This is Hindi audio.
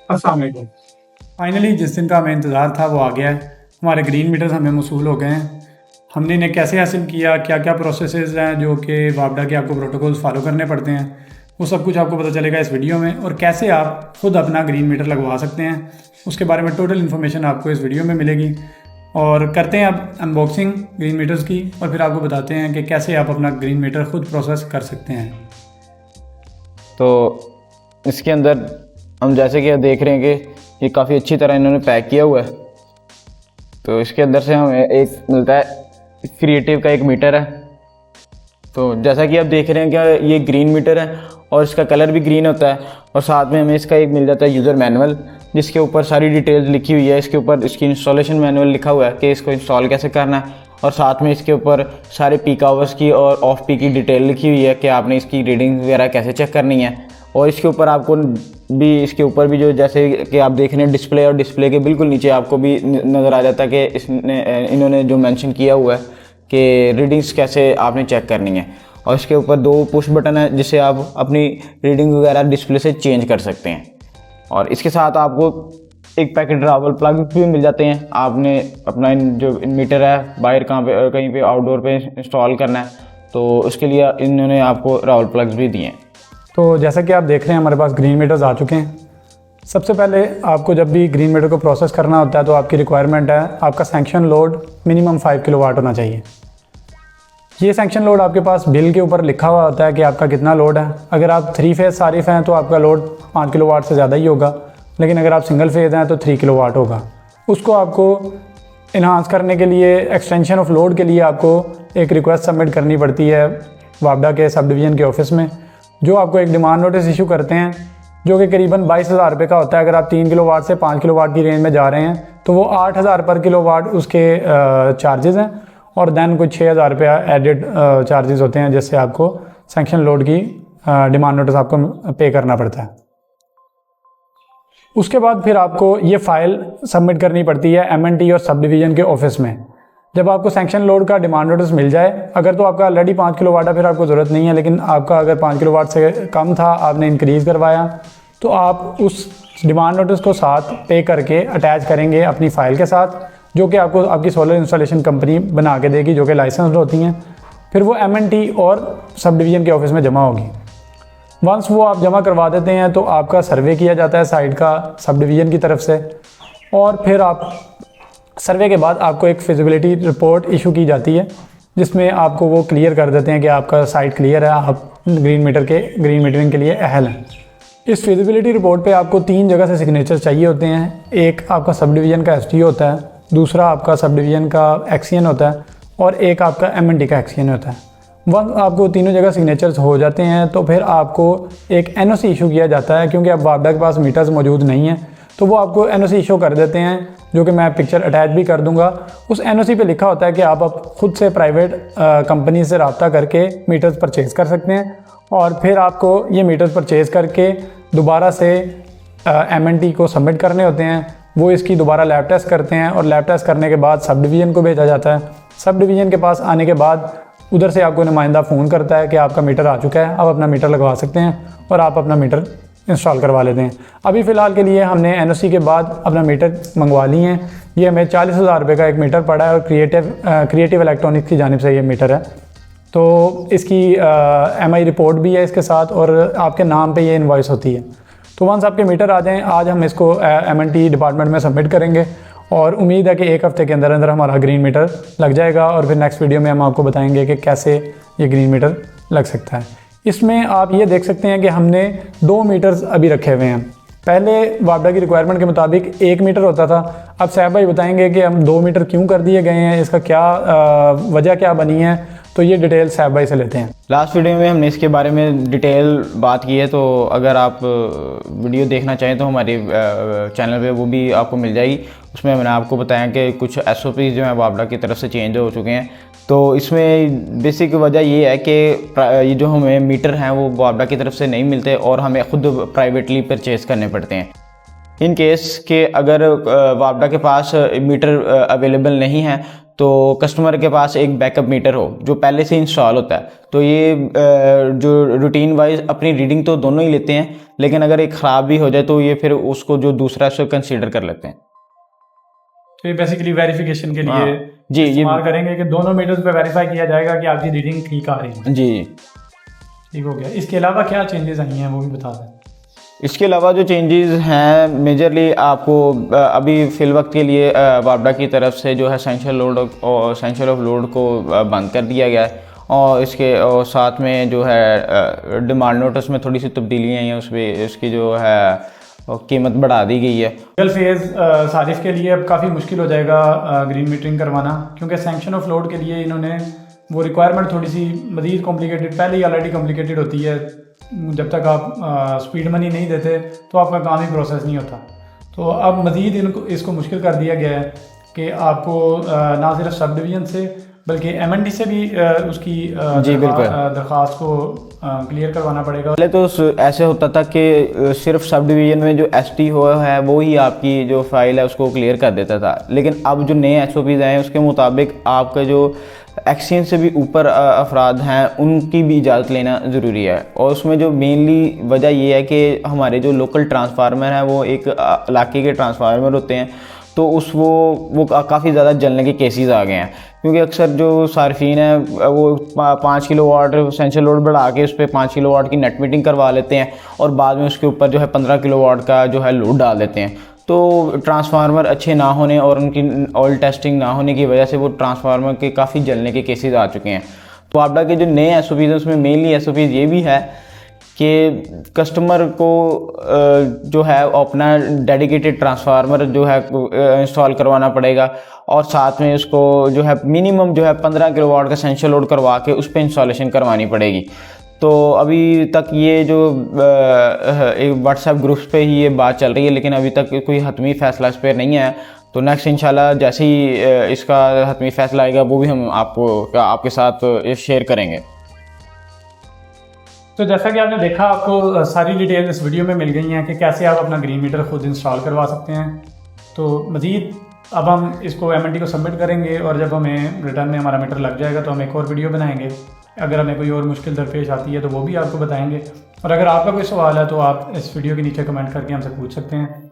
अस्सलाम वालेकुम। फाइनली जिस दिन का हमें इंतज़ार था वो आ गया है। हमारे ग्रीन मीटर्स हमें मौसूल हो गए हैं। हमने इन्हें कैसे हासिल किया, क्या क्या प्रोसेसेस हैं जो कि वापडा के आपको प्रोटोकॉल्स फॉलो करने पड़ते हैं, वो सब कुछ आपको पता चलेगा इस वीडियो में। और कैसे आप ख़ुद अपना ग्रीन मीटर लगवा सकते हैं उसके बारे में टोटल इन्फॉर्मेशन आपको इस वीडियो में मिलेगी। और करते हैं अब अनबॉक्सिंग ग्रीन मीटर्स की, और फिर आपको बताते हैं कि कैसे आप अपना ग्रीन मीटर ख़ुद प्रोसेस कर सकते हैं। तो इसके अंदर हम जैसे कि देख रहे हैं कि ये काफ़ी अच्छी तरह इन्होंने पैक किया हुआ है। तो इसके अंदर से हमें एक मिलता है क्रिएटिव का एक मीटर है। तो जैसा कि आप देख रहे हैं कि ये ग्रीन मीटर है और इसका कलर भी ग्रीन होता है, और साथ में हमें इसका एक मिल जाता है यूज़र मैनुअल, जिसके ऊपर सारी डिटेल्स लिखी हुई है। इसके ऊपर इसकी इंस्टॉलेशन मैनुअल लिखा हुआ है कि इसको इंस्टॉल कैसे करना है, और साथ में इसके ऊपर सारे पीक आवर्स की और ऑफ पीक की डिटेल लिखी हुई है कि आपने इसकी रीडिंग वगैरह कैसे चेक करनी है। और इसके ऊपर आपको इसके ऊपर भी जो जैसे कि आप देख रहे हैं डिस्प्ले, और डिस्प्ले के बिल्कुल नीचे आपको भी नज़र आ जाता है कि इन्होंने जो मेंशन किया हुआ है कि रीडिंग्स कैसे आपने चेक करनी है। और इसके ऊपर 2 पुश बटन है जिससे आप अपनी रीडिंग वगैरह डिस्प्ले से चेंज कर सकते हैं। और इसके साथ आपको एक पैकेट रावल प्लग भी मिल जाते हैं। आपने अपना जो मीटर है बाहर कहीं पे आउटडोर पे इंस्टॉल करना है, तो उसके लिए इन्होंने आपको रावल प्लग्स भी दिए हैं। तो जैसा कि आप देख रहे हैं हमारे पास ग्रीन मीटर्स आ चुके हैं। सबसे पहले आपको जब भी ग्रीन मीटर को प्रोसेस करना होता है तो आपकी रिक्वायरमेंट है आपका सैंक्शन लोड मिनिमम 5 किलोवाट होना चाहिए। ये सैंक्शन लोड आपके पास बिल के ऊपर लिखा हुआ होता है कि आपका कितना लोड है। अगर आप 3 फेज़ सारिफ हैं तो आपका लोड 5 किलोवाट से ज़्यादा ही होगा, लेकिन अगर आप सिंगल फेज़ हैं तो 3 किलोवाट होगा। उसको आपको इन्हांस करने के लिए, एक्सटेंशन ऑफ लोड के लिए आपको एक रिक्वेस्ट सबमिट करनी पड़ती है वापडा के सब डिवीज़न के ऑफिस में, जो आपको एक डिमांड नोटिस इशू करते हैं, जो कि करीबन 22,000 रुपये का होता है। अगर आप 3 किलोवाट से 5 किलोवाट की रेंज में जा रहे हैं तो वो 8,000 पर किलोवाट उसके चार्जेस हैं, और दैन कुछ 6,000 रुपया एडेड चार्जेस होते हैं, जिससे आपको सैंक्शन लोड की डिमांड नोटिस आपको पे करना पड़ता है। उसके बाद फिर आपको ये फ़ाइल सबमिट करनी पड़ती है M&T और सब डिवीज़न के ऑफिस में। जब आपको सैंक्शन लोड का डिमांड नोटिस मिल जाए, अगर तो आपका ऑलरेडी 5 किलोवाट है फिर आपको ज़रूरत नहीं है, लेकिन आपका अगर 5 किलोवाट से कम था, आपने इंक्रीज़ करवाया, तो आप उस डिमांड नोटिस को साथ पे करके अटैच करेंगे अपनी फ़ाइल के साथ, जो कि आपको आपकी सोलर इंस्टॉलेशन कंपनी बना के देगी, जो कि लाइसेंस्ड होती हैं। फिर वो M&T और सब डिवीज़न के ऑफिस में जमा होगी। वंस वो आप जमा करवा देते हैं तो आपका सर्वे किया जाता है साइट का सब डिवीज़न की तरफ से, और फिर आप सर्वे के बाद आपको एक फिजिबिलिटी रिपोर्ट इशू की जाती है, जिसमें आपको वो क्लियर कर देते हैं कि आपका साइट क्लियर है, आप ग्रीन मीटरिंग के लिए अहल हैं। इस फिजिबिलिटी रिपोर्ट पे आपको 3 जगह से सिग्नेचर चाहिए होते हैं। एक आपका सब डिवीज़न का SDO होता है, दूसरा आपका सब डिवीज़न का एक्सियन होता है, और एक आपका M&T का एक्सियन होता है। वह आपको तीनों जगह सिग्नेचर्स हो जाते हैं तो फिर आपको एक NOC इशू किया जाता है, क्योंकि अब वापडा के पास मीटर्स मौजूद नहीं हैं, तो वो आपको NOC इशू कर देते हैं, जो कि मैं पिक्चर अटैच भी कर दूंगा। उस NOC पे लिखा होता है कि आप खुद से प्राइवेट कंपनी से रब्ता करके मीटर्स परचेज़ कर सकते हैं, और फिर आपको ये मीटर्स परचेज़ करके दोबारा से M&T को सबमिट करने होते हैं। वो इसकी दोबारा लैब टेस्ट करते हैं, और लैब टेस्ट करने के बाद सब डिवीज़न को भेजा जाता है। सब डिवीज़न के पास आने के बाद उधर से आपको नुमाइंदा फ़ोन करता है कि आपका मीटर आ चुका है, आप अपना मीटर लगवा सकते हैं, और आप अपना मीटर इंस्टॉल करवा लेते हैं। अभी फ़िलहाल के लिए हमने NOC के बाद अपना मीटर मंगवा लिए हैं। ये हमें 40,000 रुपये का एक मीटर पड़ा है, और क्रिएटिव इलेक्ट्रॉनिक्स की जानिब से ये मीटर है। तो इसकी MI रिपोर्ट भी है इसके साथ, और आपके नाम पे ये इनवॉइस होती है। तो वंस आपके मीटर आ जाएँ, आज हम इसको M&T डिपार्टमेंट में सबमिट करेंगे, और उम्मीद है कि 1 हफ़्ते के अंदर अंदर हमारा ग्रीन मीटर लग जाएगा। और फिर नेक्स्ट वीडियो में हम आपको बताएंगे कि कैसे ये ग्रीन मीटर लग सकता है। इसमें आप ये देख सकते हैं कि हमने 2 मीटर्स अभी रखे हुए हैं। पहले वापडा की रिक्वायरमेंट के मुताबिक 1 मीटर होता था। अब साहब भाई बताएंगे कि हम 2 मीटर क्यों कर दिए गए हैं, इसका क्या वजह क्या बनी है, तो ये डिटेल साहब भाई से लेते हैं। लास्ट वीडियो में हमने इसके बारे में डिटेल बात की है, तो अगर आप वीडियो देखना चाहें तो हमारे चैनल पे वो भी आपको मिल जाएगी। उसमें मैंने आपको बताया कि कुछ SOPs जो हैं वापडा की तरफ से चेंज हो चुके हैं। तो इसमें बेसिक वजह ये है कि ये जो हमें मीटर हैं वो वापडा की तरफ से नहीं मिलते, और हमें ख़ुद प्राइवेटली परचेज़ करने पड़ते हैं। इन केस के अगर वापडा के पास मीटर अवेलेबल नहीं है तो कस्टमर के पास एक बैकअप मीटर हो जो पहले से इंस्टॉल होता है, तो ये जो रूटीन वाइज अपनी रीडिंग तो दोनों ही लेते हैं, लेकिन अगर एक ख़राब भी हो जाए तो ये फिर उसको जो दूसरा है उसको कंसीडर कर लेते हैं। तो ये बेसिकली वेरिफिकेशन के लिए हाँ, जी, ये इस्तेमाल करेंगे कि दोनों मीटर्स पे वेरीफाई किया जाएगा कि आपकी रीडिंग ठीक आ रही है। जी। ठीक हो गया। इसके अलावा क्या चेंजेस आई हैं वो भी बता दें। इसके अलावा जो चेंजेस हैं मेजरली आपको अभी फ़िल वक्त के लिए वापडा की तरफ से जो है सेंशल लोड और सेंशल ऑफ लोड को बंद कर दिया गया है, और इसके और साथ में जो है डिमांड नोटिस में थोड़ी सी तब्दीली आई हैं, उसमें इसकी जो है कीमत बढ़ा दी गई है। सिंगल फेज़ सारिफ के लिए अब काफ़ी मुश्किल हो जाएगा ग्रीन मीटरिंग करवाना, क्योंकि सैंक्शन ऑफ लोड के लिए इन्होंने वो रिक्वायरमेंट थोड़ी सी मज़ीद कॉम्प्लिकेटेड, पहले ही ऑलरेडी कॉम्प्लिकेटेड होती है। जब तक आप स्पीड मनी नहीं देते तो आपका काम ही प्रोसेस नहीं होता। तो अब मज़ीद इनको इसको मुश्किल कर दिया गया है कि आपको ना सिर्फ सब डिवीज़न से बल्कि एमएनडी से भी उसकी दरख्वास्त को क्लियर करवाना पड़ेगा। पहले तो ऐसे होता था कि सिर्फ सब डिवीज़न में जो एसटी हो है वो ही आपकी जो फाइल है उसको क्लियर कर देता था, लेकिन अब जो नए एसओपीज़ आए हैं उसके मुताबिक आपका जो एक्सचेंज से भी ऊपर अफराद हैं उनकी भी इजाज़त लेना ज़रूरी है। और उसमें जो मेनली वजह ये है कि हमारे जो लोकल ट्रांसफार्मर हैं वो एक इलाके के ट्रांसफार्मर होते हैं, तो वो काफ़ी ज़्यादा जलने के केसेस आ गए हैं, क्योंकि अक्सर जो सार्फिन है वो 5 किलोवाट सेंशल लोड बढ़ा के उस पर 5 किलोवाट की नेट मीटिंग करवा लेते हैं और बाद में उसके ऊपर जो है 15 किलोवाट का जो है लोड डाल देते हैं। तो ट्रांसफार्मर अच्छे ना होने और उनकी ऑयल टेस्टिंग ना होने की वजह से वो ट्रांसफार्मर के काफ़ी जलने के केसेस आ चुके हैं। तो वापडा के जो नए एसओपीज़ हैं उसमें मेनली एसओपीज़ ये भी है कि कस्टमर को जो है अपना डेडिकेटेड ट्रांसफार्मर जो है इंस्टॉल करवाना पड़ेगा, और साथ में उसको जो है मिनिमम जो है 15 किलोवाट का सेंशल लोड करवा के उस पर इंस्टॉलेशन करवानी पड़ेगी। तो अभी तक ये जो एक व्हाट्सएप ग्रुप्स पे ही ये बात चल रही है, लेकिन अभी तक कोई हतमी फ़ैसला इस पर नहीं है। तो नेक्स्ट इंशाल्लाह जैसे ही इसका हतमी फ़ैसला आएगा वो भी हम आपके साथ शेयर करेंगे। तो जैसा कि आपने देखा, आपको सारी डिटेल इस वीडियो में मिल गई हैं कि कैसे आप अपना ग्रीन मीटर खुद इंस्टॉल करवा सकते हैं। तो मज़ीद अब हम इसको एमएनडी को सबमिट करेंगे और जब हमें रिटर्न में हमारा मीटर लग जाएगा तो हम एक और वीडियो बनाएंगे। अगर हमें कोई और मुश्किल दरपेश आती है तो वो भी आपको बताएंगे। और अगर आपका कोई सवाल है तो आप इस वीडियो के नीचे कमेंट करके हमसे पूछ सकते हैं।